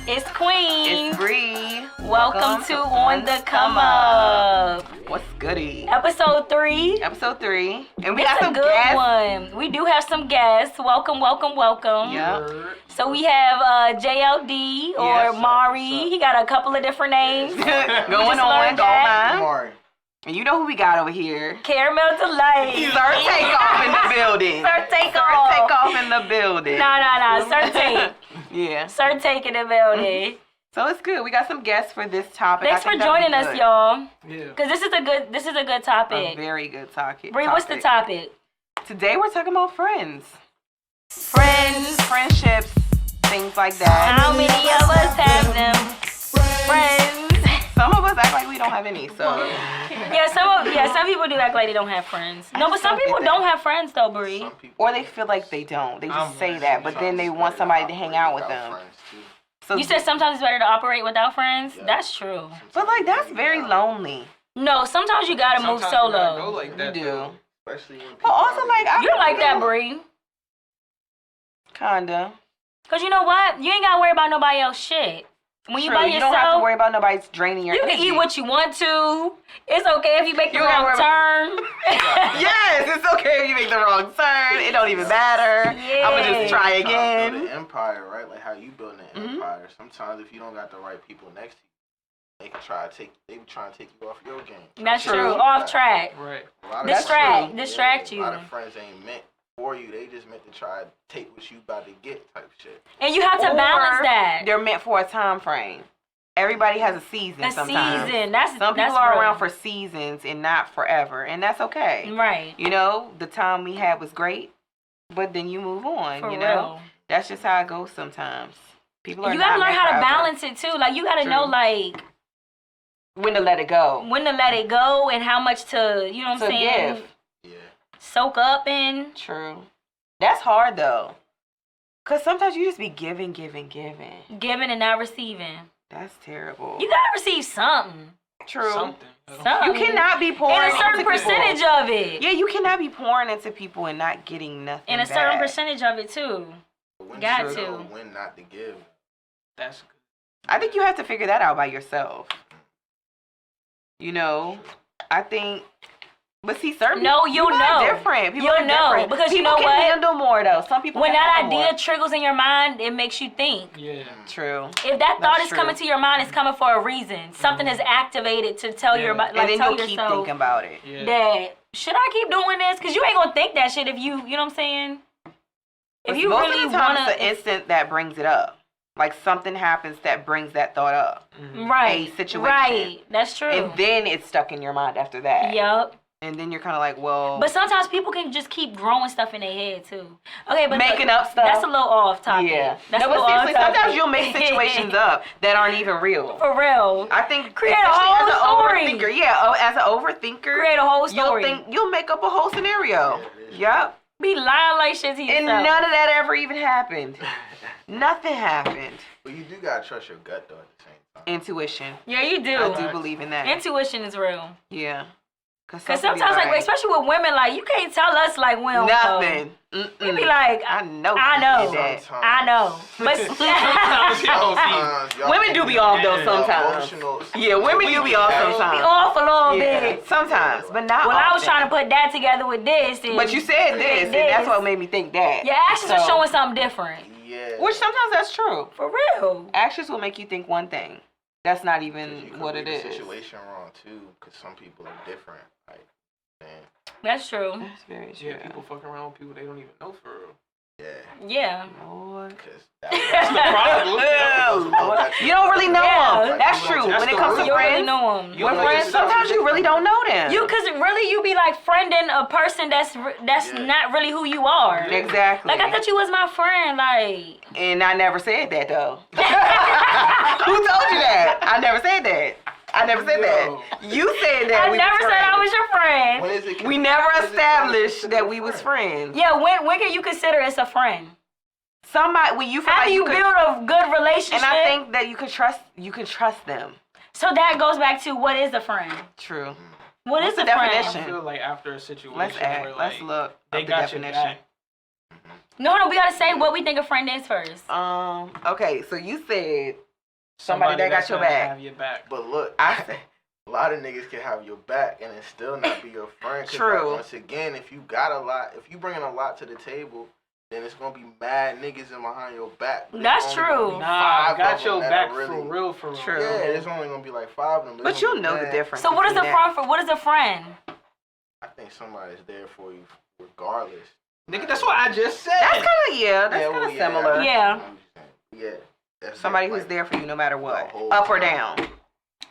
It's Queen. It's Bre. Welcome to On the Come Up. What's goody? Episode 3. And we got some good guests. one. We do have some guests. Welcome. Yeah. So we have JLD or Yes, Mari. He got a couple of different names. Going on. Mari. And you know who we got over here? Caramel Delight. Sir Takeoff in the building. Sir Takeoff. Sir Takeoff in the building. Nah. Sir Take. Yeah. Sir Take in the building. So it's good. We got some guests for this topic. Thanks for joining us, y'all. Yeah. Because this is a good topic. A very good topic. Bre, what's the topic? Today we're talking about friends. Friends. Friendships, things like that. How many of us have them? Friends. Some of us act like we don't have any, so. Some people do act like they don't have friends. No, but some people don't have friends though, Bre. Or they feel like they don't. They just say that, but then they want somebody to hang out with them. So, You said sometimes it's better to operate without friends? That's true. but like that's very lonely. No, sometimes you gotta move solo. Like that, You do. though. Especially when But also like I You're like that, Bre. Kinda. Cause you know what? You ain't gotta worry about nobody else shit. When you True, by you don't have to yourself, worry about nobody's draining your you can energy. eat what you want to. It's okay if you make the You gotta wrong worry turn. Yes, it's okay if you make the wrong turn. It don't even matter. I'ma just try building again. an empire, right? Like how you building an Mhm. empire. Sometimes if you don't got the right people next to you, they can try to take you off your game. That's True. true. Off track. Right. A lot of Distract friends- you. A lot of friends ain't meant for you. They just meant to try to take what you about to get type shit. And you have to balance Or that. They're meant for a time frame. Everybody has a season A sometimes. season. Some Some people are around for seasons and not forever, and that's okay. Right. You know, the time we had was great, but then you move on. For you real. know, that's just how it goes sometimes. People are You not gotta learn meant how to forever. balance it too. Like you gotta know True. like When to let it go. when to let it go and how much to, you know what I'm To saying, give. Yeah. soak up in. True. That's hard though, cause sometimes you just be giving. Giving and not receiving. That's terrible. You gotta receive something. True. Something. You cannot be pouring And a certain into percentage people. of it. Yeah, you cannot be pouring into people and not getting nothing. And a certain back. percentage of it too. But when Got to to. know when not to give. That's I think you have to figure that out by yourself. You know, I think. But see, certain No, people, you'll people are know. different. People You'll are know, different. because you people know can what? handle more though. Some people When can that handle idea more. triggers in your mind, it makes you think. yeah. True. If that thought That's is true. coming to your mind, it's coming for a reason. Something is activated to tell your mind, like And then tell you'll keep yourself thinking about it. Yeah. that should I keep doing this? Because you ain't gonna think that shit if you know what I'm saying. If you Most really of the time, wanna, it's the instant that brings it up. Like something happens that brings that thought up, right, a situation. right, that's true. and then it's stuck in your mind after that. Yup. And then you're kind of like, well, But sometimes people can just keep growing stuff in their head too. Okay, but making look, up stuff. That's a little off topic. Yeah. That's No, a but little seriously, off topic. sometimes you'll make situations up that aren't even real. For real. I think Create a especially whole as an story. overthinker, yeah, as an overthinker, Create a whole story. you'll make up a whole scenario. Yeah, it is. Yep. Be lying like shit to yourself. And none of that ever even happened. Nothing happened. But you do gotta trust your gut though at the same time. Intuition. Yeah, you do. I do believe in that. Intuition is real. Yeah. Cause sometimes, like, especially with women, like, you can't tell us like we don't know. nothing. You be like, I know. I you know. did that. Sometimes. I know. But Sometimes y'all Women do be off though Yeah. sometimes. Emotional. Yeah, women do be off Yeah. be sometimes. off a little Yeah, bit. sometimes, but not. Well, I was often. trying to put that together with this. And But you said this, and that's what made me think that. your actions are So- showing something different. Yeah. Which sometimes that's true. For real. Actions will make you think one thing. That's not 'Cause you even could what read it the is. situation wrong too, because some people are different. Like, man, That's true. That's very true. Yeah, people fuck around with people they don't even know for real. yeah, Yeah. Lord. because That's the problem. You don't really know Yeah. them. That's true. That's When it the comes to root. You really friends, know them. You when know friends, yourself. sometimes you really don't know them. Cause really you be like friending a person that's Yeah. not really who you are. Exactly. Like I thought you was my friend. Like And I never said that though. Who told you that? I never said that. I never said Yo. that. You said that. I we never was said I friends. was your friend. when is it? We never when is it established considered that a we was friend? friends. Yeah, when can you consider us a friend? Somebody when you feel After like you could, build a good relationship. and I think that you can trust them. so that goes back to what is a friend? True. What What's is the a friend? definition? I feel like after a situation Let's add. where Let's like look they up the got your definition. back. No, we gotta say what we think a friend is first. Okay, so you said Somebody that got that's your gonna back. Have your back. But look, I say, a lot of niggas can have your back and it still not be your friend. 'Cause True. Like, once again, if you got a lot, if you bringing a lot to the table, then it's gonna be mad niggas in behind your back. But That's it's only gonna true. be Nah, five I got of your them that back are really, for real, for real. True. Yeah, there's only gonna be like 5 of them. but you'll know the difference. So what is a between friend for? What is a friend? I think somebody's there for you regardless. Nigga, that's what I just said. That's kind of that's well, kind of similar. Yeah. Yeah. That's Somebody it, who's like, there for you no matter what, the whole up or time. down.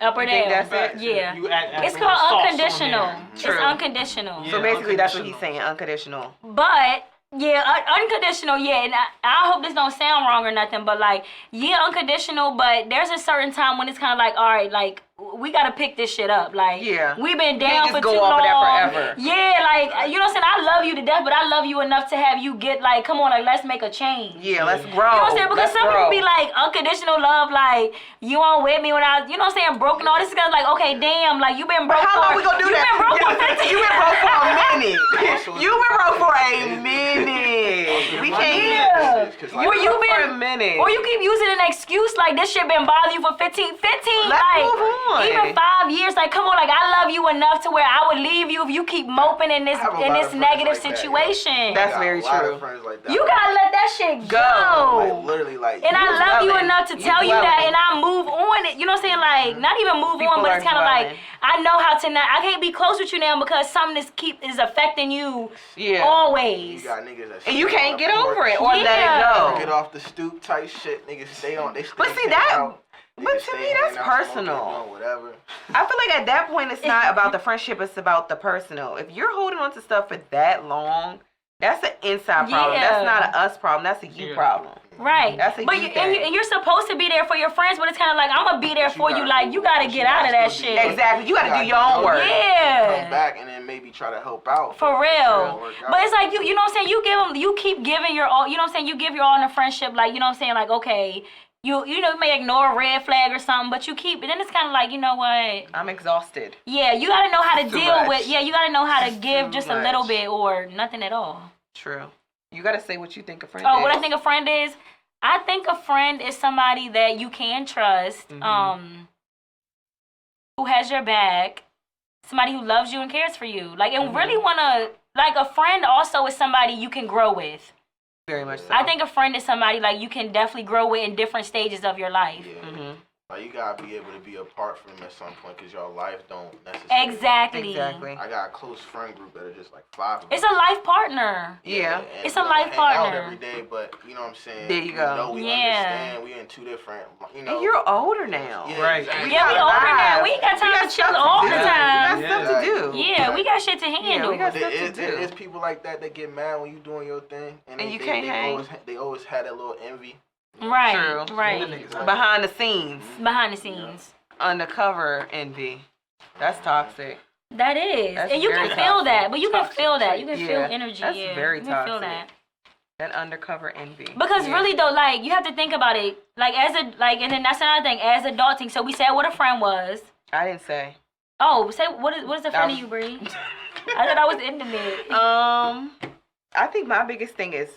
Up or You think down? that's it? Yeah. You add It's a called little sauce on unconditional. there. It's True. unconditional. Yeah. So basically, that's what he's unconditional. saying, unconditional. But yeah, unconditional. Yeah, and I hope this don't sound wrong or nothing, but like, yeah, unconditional. But there's a certain time when it's kind of like, all right, like we gotta pick this shit up. Like, Yeah. we've been can't down just for go too off long. of that forever. Yeah, like you know what I'm saying. I love you to death, but I love you enough to have you get like, come on, like let's make a change. Yeah, let's grow. You know what I'm saying? Because Let's some grow. people be like, unconditional love, like, you weren't with me when I was, you know what I'm saying, broken all this is kind of like, okay, damn, like, you been broke How for, long we gonna do you that? been broke for 15 You been broke for a minute. Also, You been broke for a minute. We can't. Yeah. Cause Or you for a been, minute. or you keep using an excuse like this shit been bothering you for 15, Let's like, move on. even 5 years, like, come on, like, I love you enough to where I would leave you if you keep moping in this I have a lot of friends negative like that, situation. That's I got very a lot true. of friends like that. You gotta let that shit Go. Like, literally, like. And I You love you dwelling. enough to You tell you that, dwelling. and I move on. You know what I'm saying? Like, not even move People on, but are it's kind of like, dwelling. I know how to not. I can't be close with you now because something is affecting you Yeah. always. You got niggas that And you stay can't on get the over porch, it or let Yeah. it Get go. off the stoop type shit. Niggas stay on. They stay But see, hanging that- out. but Niggas to stay me, hanging that's out, personal. smoking, doing whatever. I feel like at that point, it's not about the friendship, it's about the personal. If you're holding on to stuff for that long, that's an inside problem. Yeah. That's not an us problem. That's a you Yeah. problem. Right. That's a but you and, thing. and you're supposed to be there for your friends, but it's kind of like, I'm going to be there But for you. gotta Like, do you it. got to But get you out of that still do shit. it. Exactly. You gotta do your own work. Yeah. Come back and then maybe try to help out. For It'll real. work out. But it's like, you know what I'm saying? You keep giving your all, you know what I'm saying? You give your all in a friendship, like, you know what I'm saying? Like, okay, you may ignore a red flag or something, but you keep, and then it's kind of like, you know what? I'm exhausted. Yeah, you got to know how to Too deal much. with, you got to know how to give Too just a little much. bit or nothing at all. True. You gotta say what you think a friend Oh, is. what I think a friend is? I think a friend is somebody that you can trust, Mhm. who has your back, somebody who loves you and cares for you. Like, and Mm-hmm. really want to, like, a friend also is somebody you can grow with. Very much so. I think a friend is somebody, like, you can definitely grow with in different stages of your life. Yeah. Mhm. Like, you gotta be able to be apart from them at some point because your life don't necessarily. Exactly. Exactly. I got a close friend group that are just like 5 of It's us. a life partner. Yeah. and It's we a don't life hang out partner. every day, but you know what I'm saying. There you go. We Yeah. understand. We in 2 different. You know. And you're older now. Yeah, Right. exactly. Yeah, we got older now. lives. We ain't got time to chill stuff all do. the We time. got stuff to do. Yeah, we got shit to handle. we got There stuff to is, there do. is people like that that get mad when you doing your thing, And they, you they, can't they hang. always had that little envy. Right, True. right. Niggas like- Behind the scenes, Behind the scenes. undercover envy. That's toxic. That is. That's And you very can feel toxic. that. But you can Toxic feel that. You can Yeah, feel energy. that's Yeah. very you can feel toxic. that. That undercover envy. Because Yeah. really though, like, you have to think about it. Like, and then that's another thing, as adulting. So we said what a friend was. I didn't say. Oh, say what is a friend I- of you, Bre? I thought I was ending it. I think my biggest thing is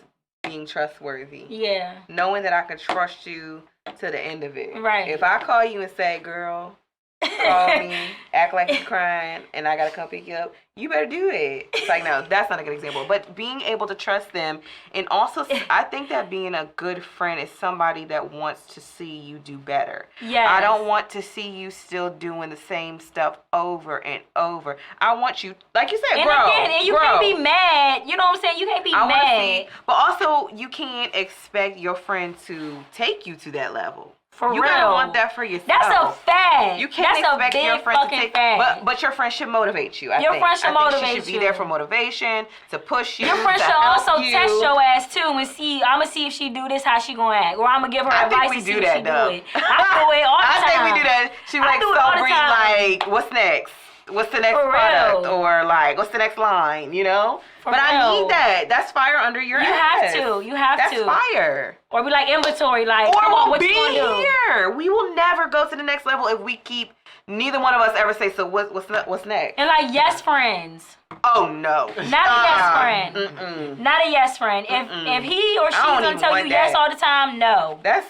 being trustworthy. Yeah. Knowing that I can trust you to the end of it. Right. If I call you and say, girl, call me, act like you're crying, and I gotta come pick you up, you better do it. It's like, no, that's not a good example. But being able to trust them, and also, I think that being a good friend is somebody that wants to see you do better. Yes. I don't want to see you still doing the same stuff over and over. I want you, like you said, And grow. again, and you grow. can't be mad. You know what I'm saying? You can't be I want to mad. see, but also you can't expect your friend to take you to that level. For you real. gotta want that for yourself. That's a fact. You can't That's expect a big your friend to fucking take, fact. but your friend should motivate you. I Your think. friend should I think motivate she should be you. there for motivation, to push you. Your friend to should help also you. test your ass too and see. I'ma see if she do this, how she gonna act, or I'ma give her I advice think we to see do if that she though. do it. I do it all the I time. think we do that. She I like, do it so all the Bre, time. like, what's next? What's the next For product? real. Or like, what's the next line? You know. For but I real. need that. That's fire under your You ass. have to. You have That's to. fire. Or be like inventory, like, Or come on, we'll what be you gonna do? here. We will never go to the next level if we keep. Neither one of us ever say, so what's next? And like yes friends, Oh no. not a yes friend. Mm-mm. Not a yes friend. If he or she's don't gonna even tell you want yes that. all the time, no. That's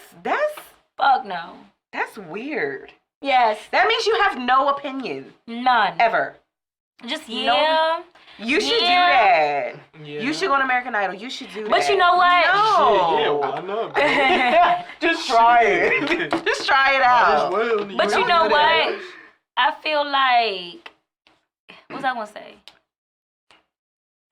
Fuck no. That's weird. Yes. That means you have no opinion. None. Ever. Just, No. You should do that. Yeah. You should go on American Idol. You should do that. But you know what? No. Yeah, why not? Just try it. Just try it out. But you know what? I feel like, what was I gonna say?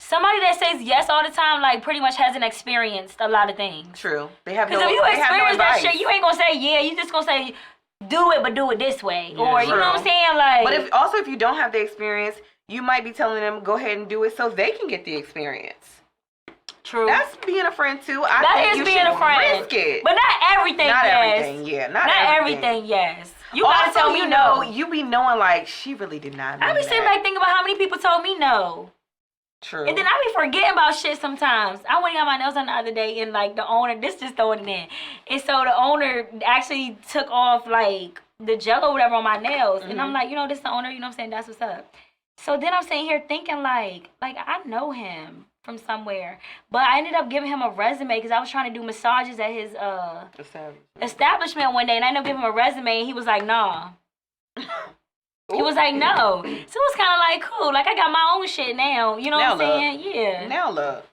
Somebody that says yes all the time, like, pretty much hasn't experienced a lot of things. True. They have no. Because if you they have no experience that advice. shit, you ain't gonna say yeah. You just gonna say do it, but do it this way, Yeah, or you know what I'm saying, like. But if you don't have the experience, you might be telling them go ahead and do it so they can get the experience. True. That's being a friend too. I That think is you being should a friend. Risk it. But not everything. Not yes. everything. Yeah. Not everything. Yes. You gotta also, tell me you no. know, you be knowing like she really did not. I mean be sitting that. back thinking about how many people told me no. True. And then I be forgetting about shit sometimes. I went and got my nails done the other day, and like the owner, this just throwing it in. And so the owner actually took off like the gel or whatever on my nails. And I'm like, you know, this the owner, you know what I'm saying? That's what's up. So then I'm sitting here thinking like I know him from somewhere. But I ended up giving him a resume because I was trying to do massages at his establishment one day, and I ended up giving him a resume, and he was like, nah. He was like, no. So it was kind of like, cool. Like, I got my own shit now. You know what I'm saying? Yeah. Now look.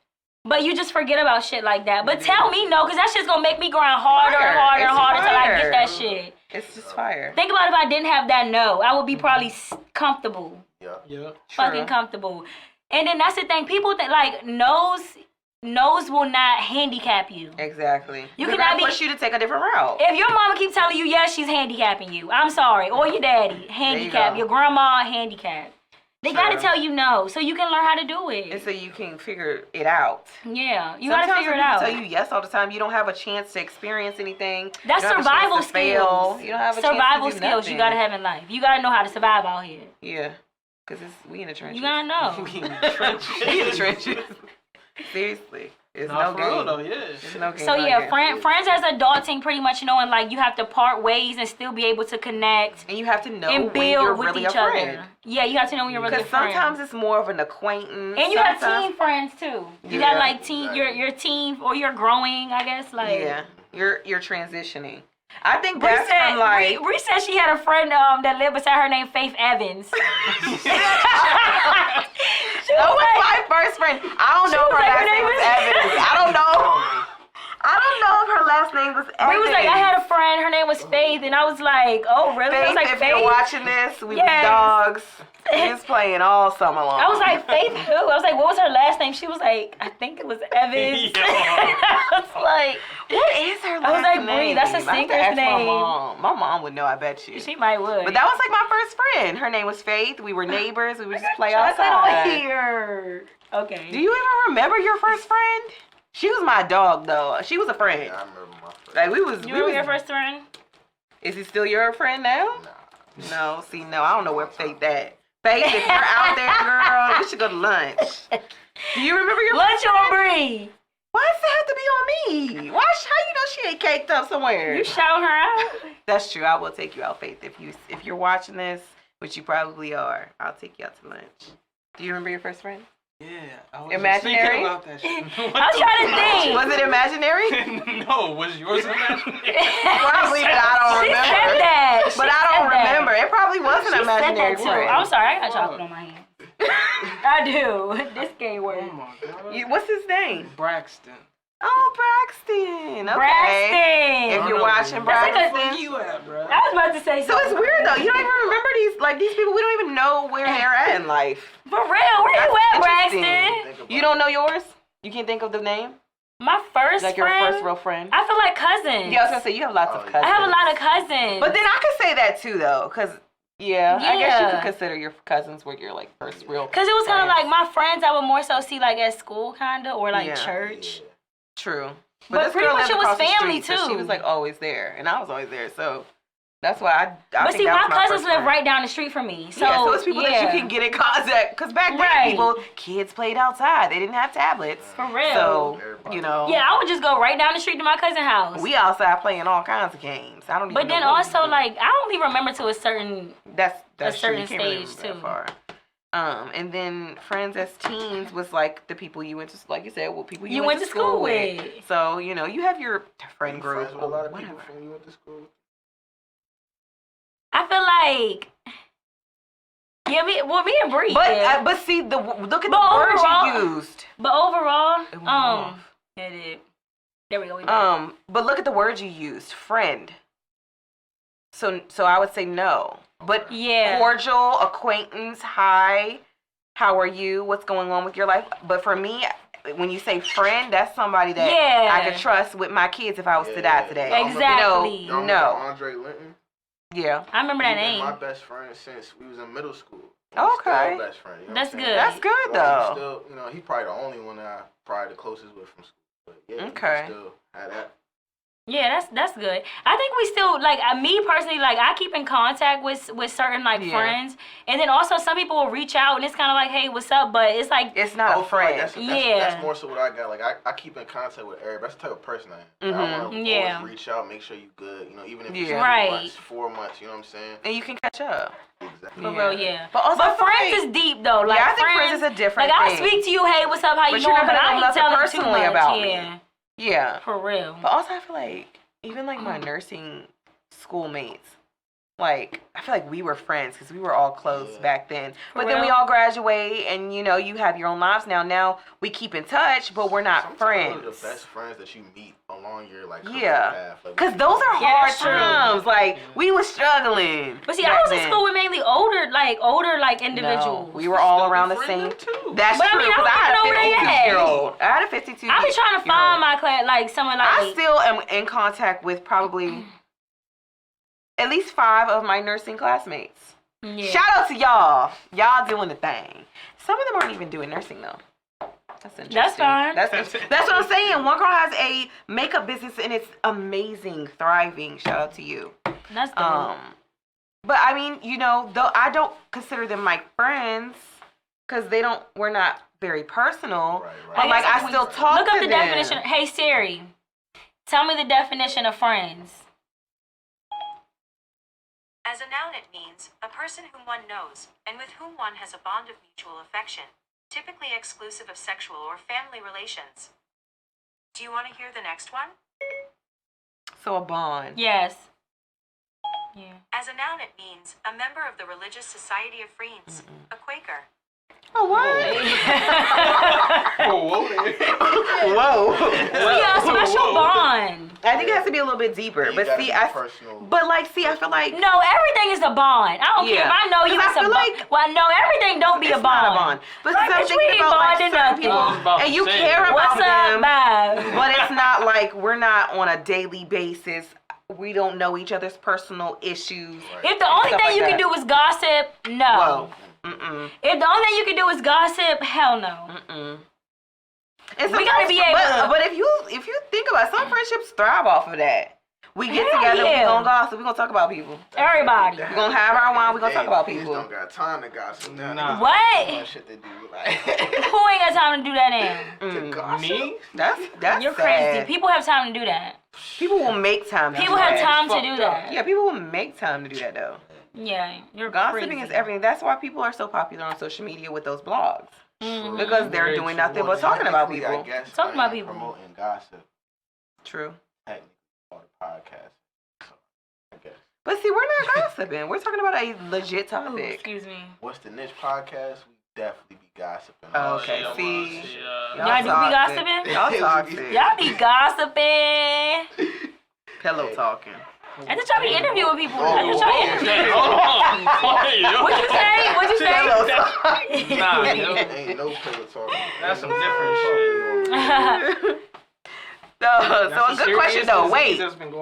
But you just forget about shit like that. But tell me no, because that shit's going to make me grind harder and harder and harder till I get that shit. It's just fire. Think about if I didn't have that no. I would be probably comfortable. Yeah. Fucking comfortable. And then that's the thing. People think, like, no's will not handicap you. Exactly. You They're cannot gonna push you to take a different route. If your mama keeps telling you, yes, she's handicapping you, I'm sorry. Or your daddy, handicap. Your grandma, handicap. They got to tell you no, so you can learn how to do it. And so you can figure it out. Yeah, you got to figure it Sometimes out. when people tell you yes all the time, you don't have a chance to experience anything. That's survival skills. You don't have a survival chance to do skills nothing. you got to have in life. You got to know how to survive out here. Yeah, because we in the trenches. You got to know. We in the trenches. Seriously. It's no for game. real though, yeah. It's no game. So no yeah, game. friends as adulting, pretty much knowing like you have to part ways and still be able to connect And you have to know and when build you're with really each a friend. other. Yeah, you have to know when you're really a Because friend. sometimes it's more of an acquaintance. And you have sometimes- teen friends too. You Yeah. got like teen, your teen, or you're growing, I guess. Like Yeah, you're transitioning. I think Bree that's said, from like. Bree said she had a friend that lived beside her named Faith Evans. That was my first friend. I don't know if her last name was Evans. I don't know. I don't know if her last name was Evans. Bree was like, I had a friend, her name was Faith, and I was like, oh really? I Faith, was like, if Faith? you're watching this, we Yes. was dogs. We was playing all summer long. I was like, Faith who? I was like, what was her last name? She was like, I think it was Evans. I was like, what is her last name? I was like, Bree, that's a I have to singer's ask name. My mom. My mom would know, I bet you. She might would. But that was like my first friend. Her name was Faith. We were neighbors. We would just play Chocolate outside. on here. Okay. Do you even remember your first friend? She was my dog, though. She was a friend. Yeah, I remember my friend. Like we was. You we remember was, your first friend? Is he still your friend now? Nah. No. See, no. I don't know where Faith at. Faith, if you're out there, girl, we should go to lunch. Do you remember your Lunch first on friend? Bree. Why does it have to be on me? Why? How you know she ain't caked up somewhere? You shout her out. That's true. I will take you out, Faith. If you're watching this, which you probably are, I'll take you out to lunch. Do you remember your first friend? Yeah, I was Imaginary? thinking about that shit. I'm trying to think. Was it imaginary? No, was yours imaginary? Probably, but I don't She remember. said that. But She I don't said that. remember. It probably was an She said imaginary that too. friend. I'm sorry, I got chocolate on my hand. I do. This can't work. Oh my god. What's his name? Braxton. Oh, Braxton. Okay. Braxton. If you're watching That's like a- Braxton. Where you at, bro? I was about to say So it's something. weird though. You don't even remember these people. We don't even know where they're at in life. For real, where you at, That's Braxton? interesting. You don't know yours? You can't think of the name? My first Like your friend. first real friend? I feel like cousins. Yeah, I was gonna say you have lots of Oh, yeah. cousins. I have a lot of cousins. But then I could say that too though, cause I guess you Yeah. could consider your cousins were your like first real. Cause it was kind of friends. like my friends I would more so see like at school, kinda, or like Yeah. church. True. But this pretty girl much lived it was across the family, street, so she too. was like always there, and I was always there. So that's why I But think see, that my was cousins first live friend. right down the street from me. So yeah, so it's people that yeah. you can get in contact. Because back then, Right. kids played outside. They didn't have tablets. For real. So, Everybody. you know. Yeah, I would just go right down the street to my cousin's house. We outside playing all kinds of games. I don't even But know then what we also, do. like, I only remember to a certain. That's a true. certain You can't really stage, remember that too. far. And then friends as teens was like the people you went to, like you said, well, people you went to school with. So, you know, you have your friend You group friends with a lot of or people whatever. from you went to school. feel like. Yeah, me and Bree. But yeah. but see look at But the words overall- you used. But overall, It went off. it did. There we go. We back. But look at the words you used. Friend. So I would say no. But Yeah. cordial, acquaintance, hi, how are you? What's going on with your life? But for me, when you say friend, that's somebody that Yeah. I could trust with my kids if I was to die today. Exactly. You Y'all know, remember Andre Linton? yeah. I remember that He been name. my best friend since we was in middle school. Okay. Still best friend. You know That's what I'm good. saying? That's good Like, though. Still, you know, he probably the only one that I probably the closest with from school. But yeah, Okay. we still had that. Yeah, that's good. I think we still like me personally, like I keep in contact with certain like Yeah. friends, and then also some people will reach out and it's kind of like, hey, what's up? But it's like, It's not a Like, friend. that's more so what I got. Like I keep in contact with everybody. That's the type of person I am. I want to Yeah. always reach out, make sure you good. You know, even if it's Yeah. 3 Right. months, 4 months. You know what I'm saying? And you can catch up. Exactly. for real, yeah. But also, I feel friends like- is deep though. Like I think friends is a different Like I thing. speak to you, hey, what's up? How you But doing? you're not But gonna I know ain't nothing telling too personally much. about me. Yeah, Yeah. for real. But also, I feel like even like my nursing schoolmates, like I feel like we were friends because we were all close Yeah. back then. For But then we real? all graduate, and you know, you have your own lives now. Now we keep in touch, but we're not Sometimes friends. those are the best friends that you meet along your like career Yeah. path. Like, Cause those are Yeah, hard that's true. times. Like we was struggling. But see, I back was in then. school with mainly older individuals. No, we were all Still be around the friends same. too. That's But I true. mean, I Cause don't I had even know a where they 52-year-old. I had a 52. I be trying to find my class, like someone like. I still am in contact with probably at least 5 of my nursing classmates. Yeah. Shout out to y'all. Y'all doing the thing. Some of them aren't even doing nursing though. That's interesting. That's fine. That's what I'm saying. One girl has a makeup business and it's amazing, thriving. Shout out to you. That's dope. But I mean, you know, though I don't consider them my friends because we're not very personal. Right, right. But like I still talk Look to up the them. definition. Hey Siri, tell me the definition of friends. As a noun, it means a person whom one knows and with whom one has a bond of mutual affection, typically exclusive of sexual or family relations. Do you want to hear the next one? So a bond. Yes. Yeah. As a noun, it means a member of the Religious Society of Friends, a Quaker. Oh, what? Whoa. Yeah, a special bond. I think it has to be a little bit deeper. You But gotta see, be personal. I feel like No, everything is a bond. I don't care if Yeah. I know you. 'Cause I It's a feel bond. like Well, no, everything don't be it's a bond. not a bond. But Right, since I'm bitch, we thinking ain't about like bonding certain nothing. people, I was about and to you say, care about What's them, up, bye? but it's not like we're not on a daily basis. We don't know each other's personal issues. If the only Stuff thing like you that. can do is gossip, no. Whoa. Mm-mm. If the only thing you can do is gossip, hell no. Mm-mm. And We gotta sometimes- be able to- But if you think about it, some friendships thrive off of that. We get Hell together, yeah. we gonna gossip, we gonna talk about people. Everybody. We gonna have our wine, we gonna talk about Niggas people. don't got time to gossip now. Nah. Niggas What? got shit to do. Like, Who ain't got time to do that now? to gossip. Me? That's You're sad. crazy. People have time to do that. People will make time to People do have that. time to Fucked do up. that. Yeah, people will make time to do that though. Yeah, you're Gossiping crazy. is everything. That's why people are so popular on social media with those blogs. Mhm. Because they're Very doing true. nothing but talking about Technically, people. I guess Talking I about am people. promoting gossip. True. Technically, on the podcast. So, I guess. But see, we're not gossiping. We're talking about a legit Ooh, topic. excuse me. What's the niche podcast? We definitely be gossiping. Oh, okay, yeah, see. yeah. Y'all do be toxic. gossiping? Y'all toxic. Y'all be gossiping. Pillow talking. I thought y'all be interviewing people. Oh, I thought y'all oh, interviewing. What'd What you say? What you say? Pillow talking. Nah, Ain't, yo. ain't no pillow talking. That's some Ain't no different shit. So a good question though. Wait.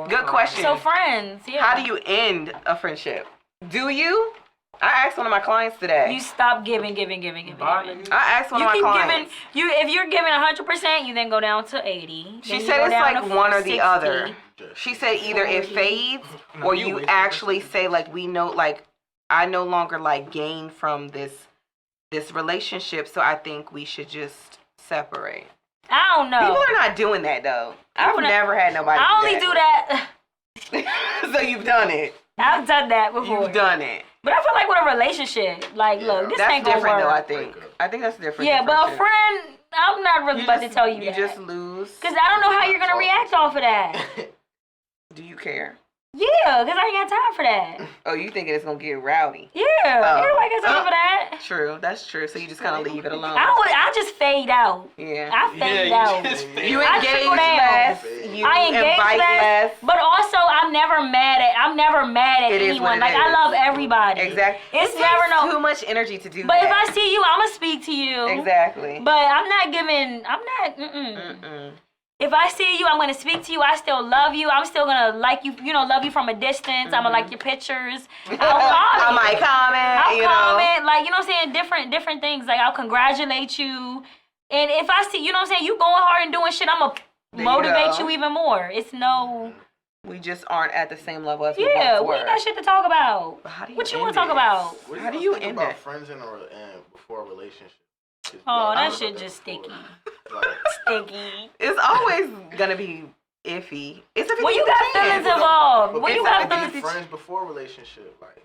Good question. So friends, yeah. How do you end a friendship? Do you? I asked one of my clients today. You stop giving. I asked one You of my keep clients. giving. If you're giving 100%, you then go down to 80. She then you said go it's down like to one or the 60. other. She said either it fades or you actually say like we know like I no longer like gain from this relationship, so I think we should just separate. I don't know. People are not doing that though. I've People not- never had nobody. I only do that. So you've done it. I've done that before. You've done it. But I feel like with a relationship, like, look, this That's ain't gonna different work. though. I think. I think that's different. Yeah, than but a friendship. friend, I'm not really about to tell you You that. just lose. Because I don't know how you're gonna react off of that. Do you care? Yeah, because I ain't got time for that. Oh, you thinking it's gonna get rowdy? Yeah, everybody got time for that. True, that's true. So you just kind of leave it alone. I just fade out. Yeah. I fade out. You I engage trickle down. less. You I engage invite less. but also I'm never mad at It is what anyone. it Like is. I love everybody. Exactly. It's It never takes no. too much energy to do But if that. I see you, I'ma speak to you. Exactly. But I'm not giving. I'm not. If I see you, I'm gonna speak to you. I still love you. I'm still gonna like you. You know, love you from a distance. I'm gonna like your pictures. I'll I might comment. I'll you comment, like, you know what I'm saying, different things. Like, I'll congratulate you. And if I see, you know what I'm saying, you going hard and doing shit, I'm going to motivate you even more. It's no... We just aren't at the same level as we Yeah, once we were. ain't got shit to talk about. What you want to talk about? How do you think end about it? friends before a relationship? Oh, that shit just sticky. Like, Sticky. It's always going to be iffy. It's a 50% When you got feelings involved. but When we you gotta got be feelings... friends before a relationship. Like,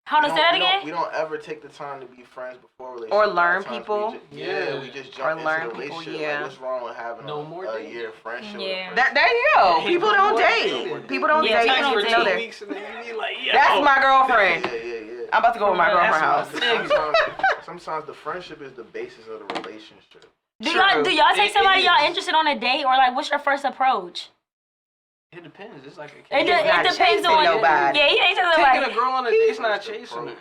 Hold on, say that again? We don't ever take the time to be friends before a relationship. Or A lot of learn times people. we just jump into the relationship. Yeah. Like, what's wrong with having a year of friendship? Yeah. There you go. People don't date. People don't Yeah, date. people don't until date. they're- Weeks and then you be like, yo. That's my girlfriend. Yeah. I'm about to go with my That's girlfriend's house. Sometimes the friendship is the basis of the relationship. Do y'all take It somebody y'all is. interested on a date? Or, like, what's your first approach? It depends. It's like It not depends chasing on... nobody. Yeah, he ain't just taking like... a girl on a date's not chasing her.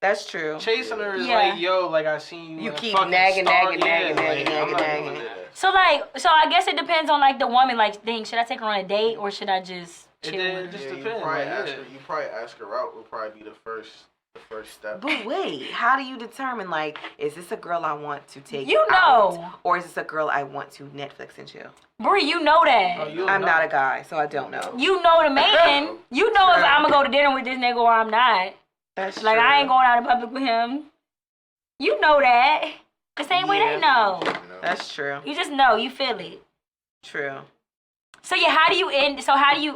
That's true. Chasing her is Yeah. like, yo, like I seen you. You at keep fucking nagging, Star- nagging, nagging, like, nagging, I'm not nagging, doing nagging. that. So I guess it depends on like the woman. Like, dang, should I take her on a date or should I just chill? It just You depends. probably Like, ask yeah. her. You probably ask her out. Will probably be the first step. But wait, how do you determine, like, is this a girl I want to take You out, know. or is this a girl I want to Netflix and chill? Brie, you know that. Oh, you I'm know. not a guy, so I don't know. You know the man. You know if True. I'm gonna go to dinner with this nigga or I'm not. That's Like, true. I ain't going out in public with him. You know that. The same way they know. That's true. You just know. You feel it. True. So yeah, how do you end? So how do you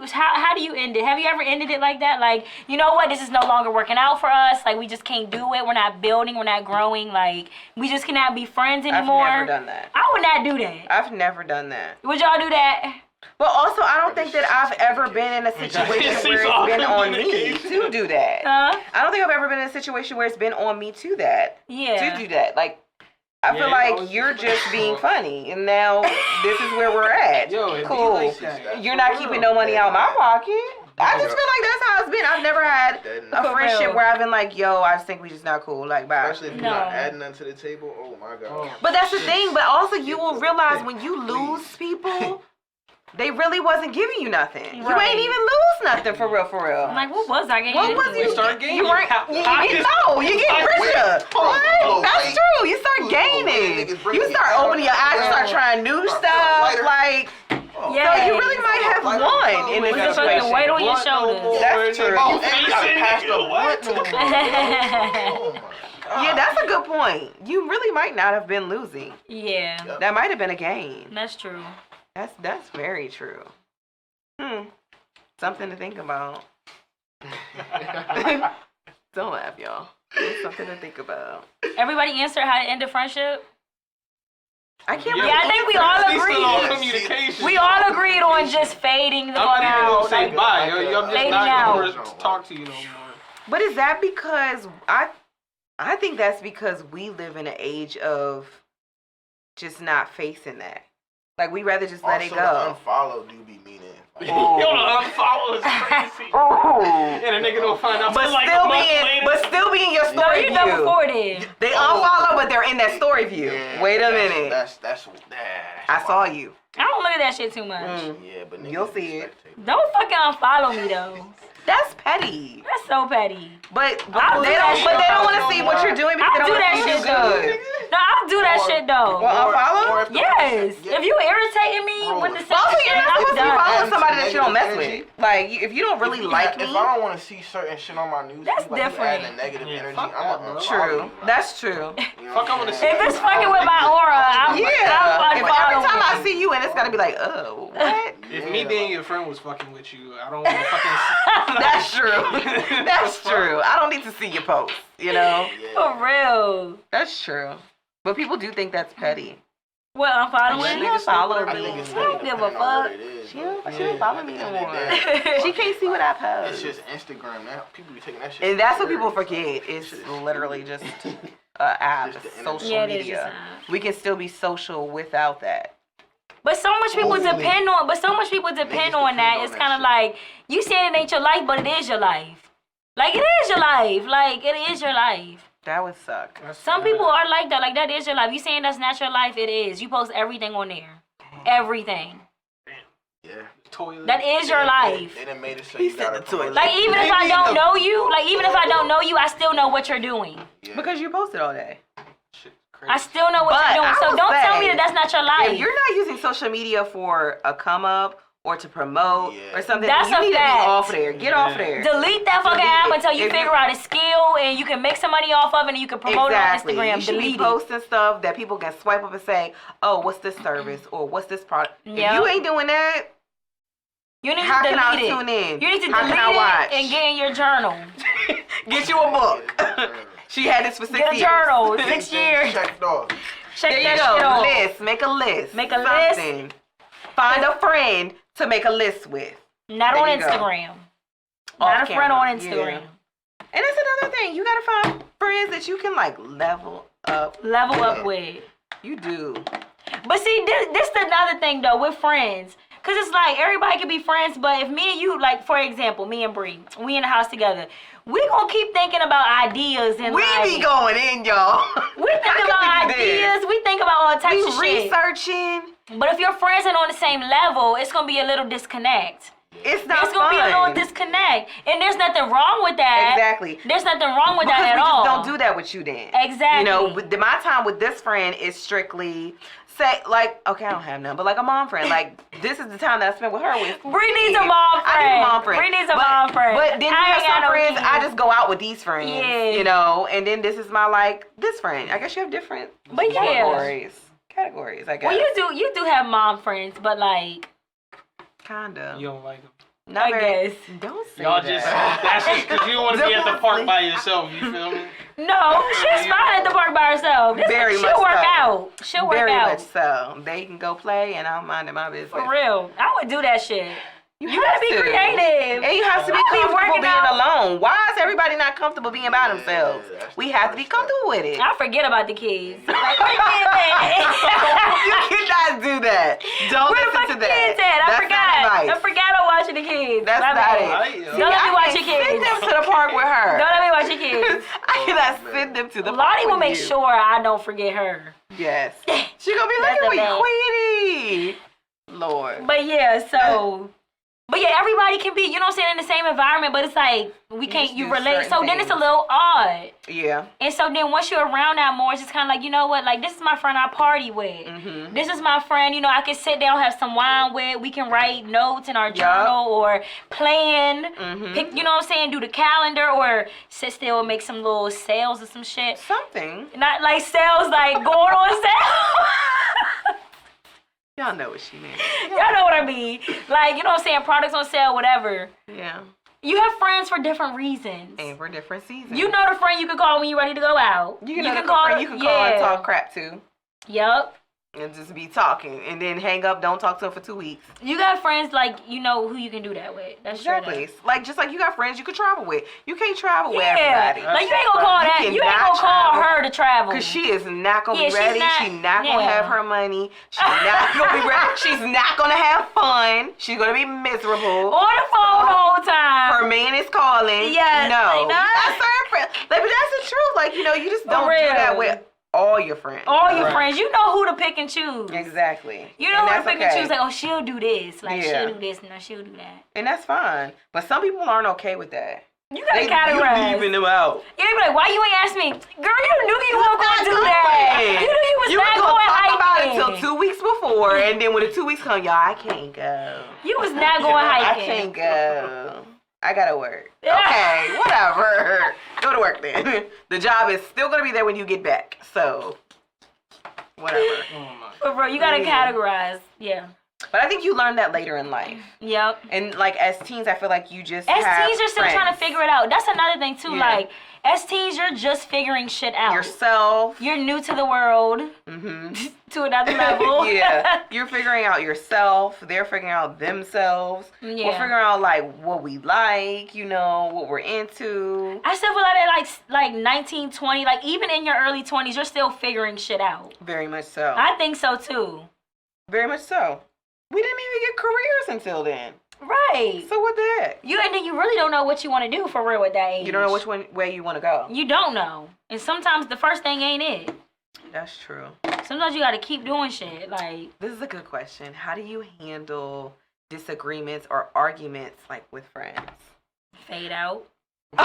end it? Have you ever ended it like that? Like, you know what? This is no longer working out for us. Like, we just can't do it. We're not building. We're not growing. Like, we just cannot be friends anymore. I've never done that. I would not do that. I've never done that. Would y'all do that? But also, I don't think that I've ever been in a situation where it's been on me to do that. Huh? I don't think I've ever been in a situation where it's been on me to that. Yeah. To do that. Like, I feel Yeah, like always- you're just being funny, and now this is where we're at. Yo, it be Cool. like that. You're not For keeping real. no money out of my pocket. I just feel like that's how it's been. I've never had a For friendship real. where I've been like, yo, I just think we just not cool. Like, bye. Especially if you're No. not adding nothing to the table. Oh my god. But that's the thing. But also, you will realize when you lose people, they really wasn't giving you nothing. You Right. ain't even lose nothing for real, for real. I'm like, what was I getting? What was into? you? start gaining. You weren't. You get no. You get richer. What? That's true. You start gaining. You start opening your eyes. You start trying new stuff. Like, Yeah. so you really might have won in With this the fucking situation. weight on your shoulders. That's true. Oh, and you gotta pass the blunt to the Oh my god. Yeah, that's a good point. You really might not have been losing. Yeah, That might have been a gain. that's true. That's very true. Something to think about. Don't laugh, y'all. It's something to think about. Everybody answer how to end a friendship. I can't Yeah, I think we all At least a little agreed. communication. We all agreed on just fading the I'm fuck not even out. gonna say Like, bye. Yo, I'm just Fading not out. gonna talk to you no more. But is that because I think that's because we live in an age of just not facing that. Like, we rather just let it Also, go. the unfollow do be meaning. Yo, the unfollow is crazy. Oh. And a nigga don't find out But till like a still month being, later. but still being your no, story you know view. before then. They unfollow, but they're in that story view. Yeah, Wait a that's- minute. That's I saw you. I don't look at that shit too much. Yeah, but niggas You'll be see it. spectating. Don't fucking unfollow me though. That's petty. That's so petty. But I'll they do don't. that But shit. they don't want to see what you're doing because I'll they do don't that want to see you shit good. No, I'll do that shit though. Well, unfollow? Or if the Yes. person- If you irritating me with the Also, same you're shit, not I'm supposed to be done. following somebody that you don't mess Energy. with. Like, if you don't really like me. If I don't want to see certain shit on my news, That's feed, like, you different. adding a negative Yeah, energy. fuck I'm that, gonna bro. True. unfollow you. That's true. You know Fuck, I what wanna I'm see- If it's fucking with my aura, I'm Yeah. If every time I unfollowing. see you and it's gotta be like, oh, what? If me being your friend was fucking with you, I don't want to fucking. That's true. That's true. I don't need to see your post. You know. Yeah. For real. That's true. But people do think that's petty. What, Let unfollowing? She niggas don't follow I me. think it's She don't depending give a on what fuck. it is, She bro. don't follow me no At the end more. of the day, She can't see what I post. It's just Instagram now. People be taking that shit. And that's what serious. people forget. It's Shit is literally stupid. just app, Just the social Yeah, it is just media. an app. We can still be social without that. But so much people Hopefully. depend on. But so much people Niggas depend on depend that. on It's that kind of shit. like you saying it ain't your life, but it is your life. Like it is your life. Like it is your life. That would suck. Some people are like that. Like that is your life. You saying that's not your life? It is. You post everything on there. Everything. Yeah. Toilet. That is your life. They done made it so He you said gotta the toilet. Like even if I don't know you, I still know what you're doing. Yeah. Because you post it all day. Shit, crazy. I still know what But you're doing. I So will don't tell say, me that that's not your life. If you're not using social media for a come up or to promote Yeah. or something, That's you a need to fact. be off there. Get off there. Delete that fucking Delete app it. until you If figure you- out a skill and you can make some money off of it and you can promote Exactly. it on Instagram. You should be Delete it. posting stuff that people can swipe up and say, "Oh, what's this service?" or "What's this product?" Yep. If you ain't doing that, You need how to can I delete it. tune in? You need to How delete can I it watch? and get in your journal. Get you a book. She had this for 6 Get a years. journal. 6 years. Checked off. Check There you that shit go. off. List. Make a list. Make a list. Something. Find a friend to make a list with. Not There on you go. Instagram. Off Not a friend camera. on Instagram. Yeah. And that's another thing. You gotta find friends that you can like level up. Level up with. You do. But see, this is another thing though with friends. Cause it's like everybody can be friends, but if me and you, like for example, me and Bre, we in the house together, we gonna keep thinking about ideas and We like, be going in, y'all. we think about ideas, we think about all types We of shit. researching. But if your friends ain't on the same level, it's gonna be a little disconnect. It's not It's gonna fun. be a little disconnect, and there's nothing wrong with that. Exactly. There's nothing wrong with Because that at we just all. don't do that with you then. Exactly. You know, my time with this friend is strictly say like, okay, I don't have none, but like a mom friend. Like this is the time that I spend with her with. Bre needs a mom friend. I need a mom friend. Bre needs a mom friend. But then you I have ain't got some no friends. kids. I just go out with these friends. Yeah. You know, and then this is my like this friend. I guess you have different But yeah. categories. I guess. Well, you do have mom friends, but like, Kinda. You don't like them. Not I very- guess. Don't say Y'all that. just, that's just because you don't want to be at the park by yourself, you feel me? no, she's fine at the park by herself. Very she'll much work so. out. She'll work Very out. much so. They can go play, and I'm minding my business. For real. I would do that shit. You have gotta be to. creative. And you have to be I be comfortable working being out. alone. Why is everybody not comfortable being by themselves? that's We the have to be first step. comfortable with it. I forget about the kids. Like, You cannot do that. Don't where the listen fuck to the that. kids at? I That's forgot. not advice. I forgot I'm watching the kids. That's My not bad. it. Don't let me watch your Send kids. them to the park with her. Don't let me watch your kids. I cannot send them to the park Lottie will with make you. sure I don't forget her. Yes. She gonna be That's looking a at fact. me, Queenie. Lord. But yeah, so. But yeah, everybody can be, you know what I'm saying, in the same environment, but it's like, we can't, just you do relate. certain So then it's a things. little odd. Yeah. And so then once you're around that more, it's just kind of like, you know what, like, this is my friend I party with. Mm-hmm. This is my friend, you know, I can sit down, have some wine with. We can write notes in our Yup. journal or plan, Mm-hmm. pick, you know what I'm saying, do the calendar or sit still and make some little sales or some shit. Something. Not like sales, like going on sale. Y'all know what she meant. Y'all know what I mean. Like, you know what I'm saying, products on sale, whatever. Yeah. You have friends for different reasons. And for different seasons. You know the friend you can call when you're ready to go out. You can call her- you can call and talk crap to. Yup. And just be talking. And then hang up, don't talk to them for 2 weeks. You got friends like you know who you can do that with. That's straight Exactly. up. Like just like you got friends you could travel with. You can't travel with Yeah. everybody. Like you ain't gonna call that. You ain't cannot gonna call travel. her to travel. Cause she is not gonna Yeah, be ready. She's not gonna yeah. have her money. She's not gonna be ready. She's not gonna have fun. She's gonna be miserable. on the phone the whole time. Her man is calling. Yes, No. like that. That's her friend. Like, but that's the truth. Like, you know, you just For don't do that real. with all your friends. All your Right. friends, you know who to pick and choose. Exactly. You know And who to that's pick okay. and choose. Like, oh, she'll do this. Like, Yeah. she'll do this. No, she'll do that. And that's fine. But some people aren't okay with that. You gotta You categorize. leaving them out. Yeah, they be like, why you ain't ask me? Girl, you knew you weren't gonna do going. that. You knew you was You not was gonna going talk about it hiking. till 2 weeks before, and then when the 2 weeks come, y'all, I can't go. You was not going I hiking. can't go. I gotta work. Yeah. Okay, whatever. Go to work then. The job is still gonna be there when you get back. So, whatever. Oh my. But bro, you gotta Yeah. categorize. Yeah. But I think you learn that later in life. Yep. And like as teens, I feel like you just As have teens, you're still trying to figure it out. That's another thing too. Yeah. Like as teens, you're just figuring shit out. yourself. You're new to the world Mm-hmm. to another level. Yeah, you're figuring out yourself. They're figuring out themselves. Yeah. We're figuring out like what we like, what we're into. I still feel like that, like 19, 20, like even in your early 20s, you're still figuring shit out. Very much so. I think so too. Very much so. We didn't even get careers until then. Right. So what the heck? And then you really don't know what you want to do for real at that age. You don't know which way you want to go. You don't know. And sometimes the first thing ain't it. That's true. Sometimes you got to keep doing shit. Like, This is a good question. How do you handle disagreements or arguments like with friends? fade out. You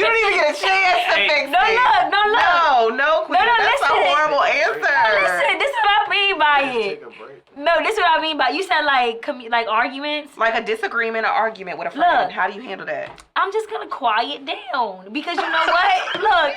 don't even get a chance to fix it. No, look. No, Queen. That's listen. a horrible answer. Listen, this is what I mean by it. Take a break. No, this is what I mean by, you said like arguments. Like a disagreement or argument with a friend. Look. How do you handle that? I'm just gonna quiet down because you know what? Look,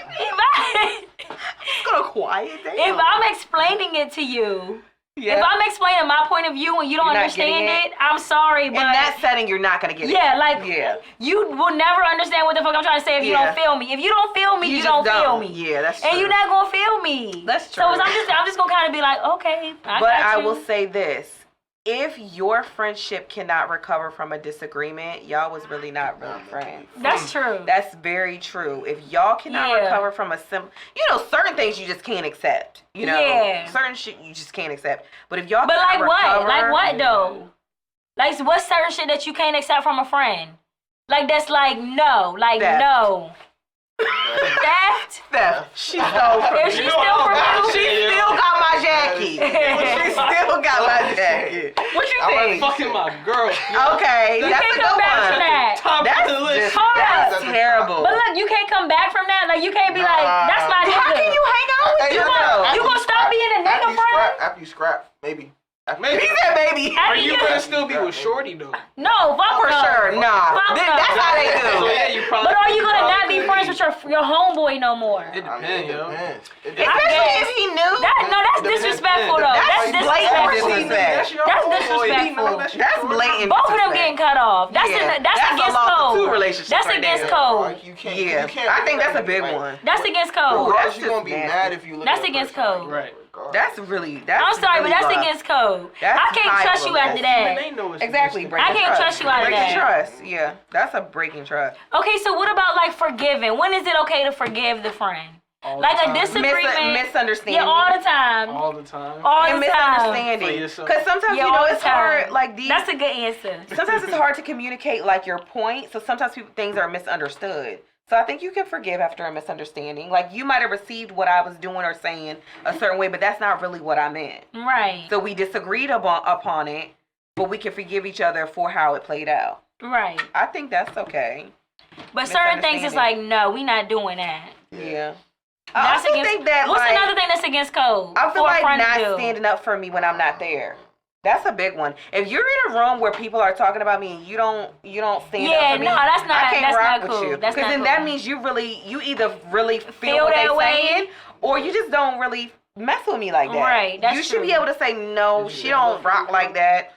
It's gonna quiet down. if I'm explaining it to you, if I'm explaining my point of view and you don't You're not understand getting it, I'm sorry, but in that setting, you're not gonna get it. yeah, you will never understand what the fuck I'm trying to say if you don't feel me. If you don't feel me, you don't feel me. Yeah, that's true. And you're not gonna feel me. That's true. So I'm just gonna kind of be like, okay, I But got I you. will say this. If your friendship cannot recover from a disagreement, y'all was really not really friends. That's true. That's very true. If y'all cannot recover from a simple, certain things you just can't accept. Certain shit you just can't accept. But if y'all But like cannot what? recover, Like what though? Like what's certain shit that you can't accept from a friend? Like that's like no, like Theft. no. Theft. She stole from If me. she still from you, She still got my jacket. She still got my jacket. What you think? Fucking my girl. Okay, you that's can't a come good back from one. that. Top That's of the list. Hold That's up. terrible. But look, you can't come back from that. Like you can't be like, that's my nigga. How can you hang out with You gonna stop being a nigga friend? After you scrap, maybe. He said baby. Are you gonna still be with Shorty though? No, fuck For no. sure. Nah. Fuck no. That's how they So do. yeah, you probably. But are you gonna not be friends with your homeboy no more? It I mean, depends, it yo. depends. It Especially depends. if he knew. That's disrespectful though. That's blatant disrespectful. disrespect. That's disrespectful. That's blatant Both of them disrespect. getting cut off. That's That's against a loss of code. two relationships That's right against there. code. Like, you can't, Yeah, you can't I think do that's a that. big Like, one. That's against code. Regardless, That's you're gonna be just mad if you look That's at a against person, code. Right. That's really. I'm sorry, really but that's rough. against code. That's I can't high trust you level. after Even that. they know it's Exactly. against Breaking I can't trust you out of breaking that. trust. Yeah, that's a breaking trust. Okay, so what about like forgiving? When is it okay to forgive the friend? all the Like a time. disagreement. Misunderstanding. Yeah, all the time. All the time. All and the time. For misunderstanding. yourself. Because sometimes Yeah, all the it's hard. time. Like these. That's a good answer. Sometimes it's hard to communicate like your point. So sometimes things are misunderstood. So I think you can forgive after a misunderstanding. Like you might have received what I was doing or saying a certain way, but that's not really what I meant. Right. So we disagreed upon it, but we can forgive each other for how it played out. Right. I think that's okay. But certain things is like, no, we not doing that. Yeah. I That's also against, think that what's like, another thing that's against code? I feel for a like friend to not do? standing up for me when I'm not there. That's a big one. If you're in a room where people are talking about me and you don't stand Yeah, up for me, no, that's not- I can't that's rock not with cool. you. That's Because not then that cool. means you either really feel what that they're way. saying, or you just don't really mess with me like that. Right, that's you should true. be able to say no, she don't rock like that,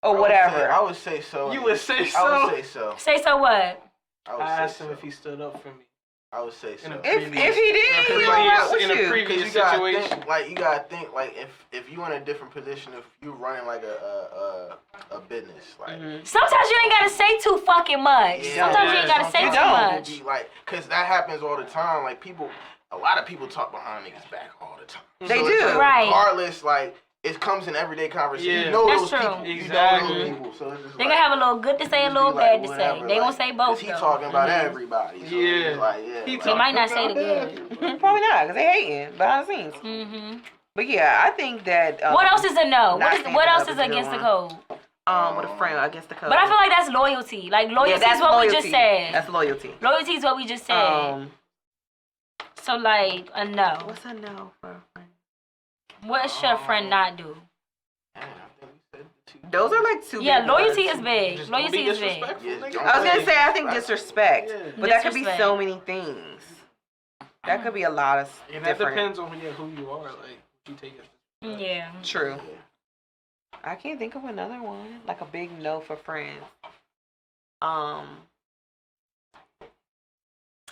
or whatever. I would say so. You would say so. I would say so. Say so what? I would I say asked him so. if he stood up for me. I would say so. In a if he did, in he a don't rock with in a you. previous Because you gotta situation. think, like you gotta think, like if you in a different position, if you running like a business, like Sometimes you ain't gotta say too fucking much. Yeah. Sometimes you ain't gotta say You too don't. much. be like, cause that happens all the time. Like a lot of people talk behind niggas back all the time. They So do. it's like, Right. Regardless, like it comes in everyday conversation. Yeah. You know That's those true. people. Exactly. You know those people. So it's just They like, gonna have a little good to say, a just little be bad like, to whatever, say. They gonna say both. He though. talking about everybody. So Yeah. it's like, yeah. He like, They might not say the good. Probably not, because they hating behind the scenes. Mm-hmm. But yeah, I think that. What else is a no? not What standing else up is is a good against the one. code? With a friend against the code. But I feel like that's loyalty. Like loyalty yeah, that's is what loyalty. we just said. That's loyalty. Loyalty is what we just said. So like a no. What's a no for a friend? What should a friend not do? man, I think we said the two. Those are like two. Yeah, big loyalty words. is big. Just don't Loyalty be is big. disrespectful, Yeah, nigga. don't I was gonna be say I think disrespect, Yeah. but that could be Disrespect. so many things. That could be a lot of And that different. depends on who you are, like what you take it. Yeah. True. I can't think of another one. Like a big no for friends. All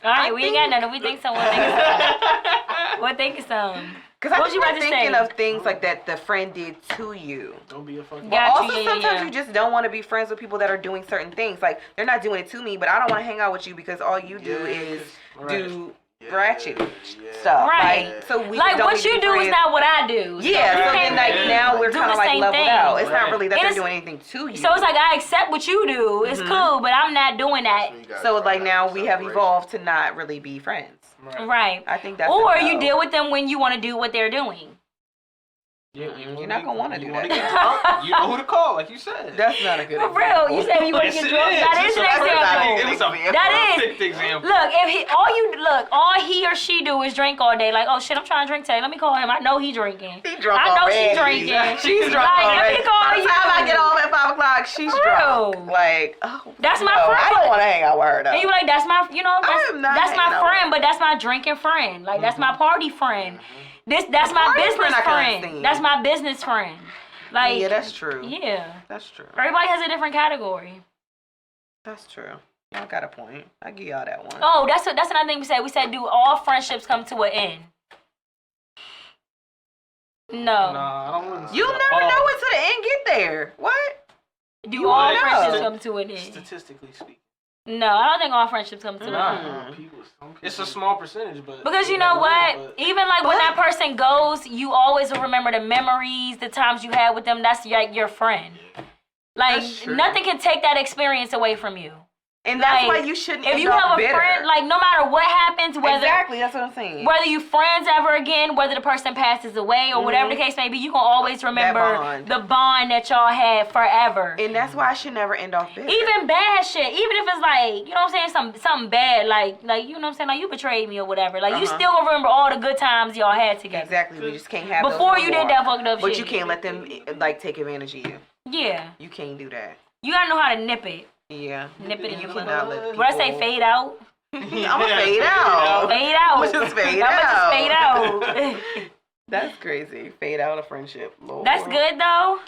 right, we ain't got nothing. We think so. We'll think of some. We'll think of some. Because What I you was about to thinking say? of things like that the friend did to you. Don't be a fucking. But Got you, also yeah, sometimes yeah. you just don't want to be friends with people that are doing certain things. Like they're not doing it to me, but I don't want to hang out with you because all you do is do ratchet stuff. Right. Like, so we Like don't what need to you be do is friends. not what I do. Yeah, so then like now we're do kind the of like same leveled thing. out. It's not Right. really that And they're it's- doing anything to you. So it's like I accept what you do. It's cool, but I'm not doing that. So like now we have evolved to not really be friends. Right. I think that's Or a no. you deal with them when you want to do what they're doing. Yeah, You're not gonna want to do that. Get drunk, you know who to call, like you said. That's not a good For real, you said you want to Yes, get it drunk. is. That is an It's a example. It's a That is. perfect example. Look, if all he or she do is drink all day. Like, oh shit, I'm trying to drink today. Let me call him. I know he drinking. He drunk I know she already. drinking. She's drunk Like, already. let me call By the time you. I get home at 5 o'clock, she's For drunk. real. Like, oh, That's my no, friend. I don't want to hang out with her though. And you like, that's my, I am not that's my hanging out friend, with but that's my drinking friend. Like, that's my party friend. That's my party business friend I can friend. understand. That's my business friend. Like, Yeah, that's true. yeah. That's true. Everybody has a different category. That's true. Y'all got a point. I give y'all that one. Oh, that's another thing we said. We said, do all friendships come to an end? No. Nah, I don't really You'll never know until the end get there. What? Do You all know. friendships come to an end? Statistically speaking. No, I don't think all friendships come to an end. Mm. It's a small percentage, but Because you know what? but- Even like when that person goes, you always will remember the memories, the times you had with them. That's like your friend. Like That's true. nothing can take that experience away from you. And that's Like, why you shouldn't If end you up have a bitter. friend, like no matter what happens, whether Exactly, that's what I'm saying. whether you friends ever again, whether the person passes away or whatever the case may be, you gonna always remember bond. the bond that y'all had forever. And that's why I should never end off bitter. Even bad shit, even if it's like, you know what I'm saying, something bad, like you know what I'm saying, like you betrayed me or whatever. Like you still gonna remember all the good times y'all had together. Exactly, we just can't have Before those you no did more. that fucked up But shit. you can't let them like take advantage of you. Yeah. You can't do that. You gotta know how to nip it. Yeah. Nip it in You the cannot bud. let people. What I say, fade out? I'm gonna fade out. Fade out. I'ma just fade I'ma out. just fade out. That's crazy. Fade out a friendship. Lord. That's good though.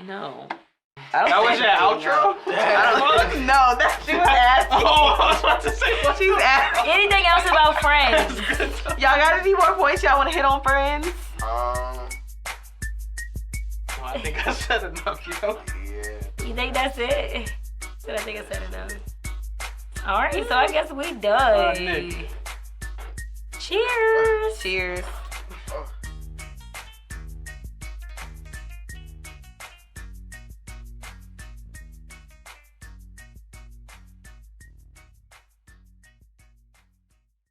No. I don't That was think your fading out. outro? I don't, no, that she was asking. Oh, I was about to say what She's asking. Anything else about friends? Y'all got any more points y'all want to hit on friends? I think I said enough, yo. Yeah. You think that's it? So I think I said enough. All right, so I guess we done. Nick. Cheers. Cheers.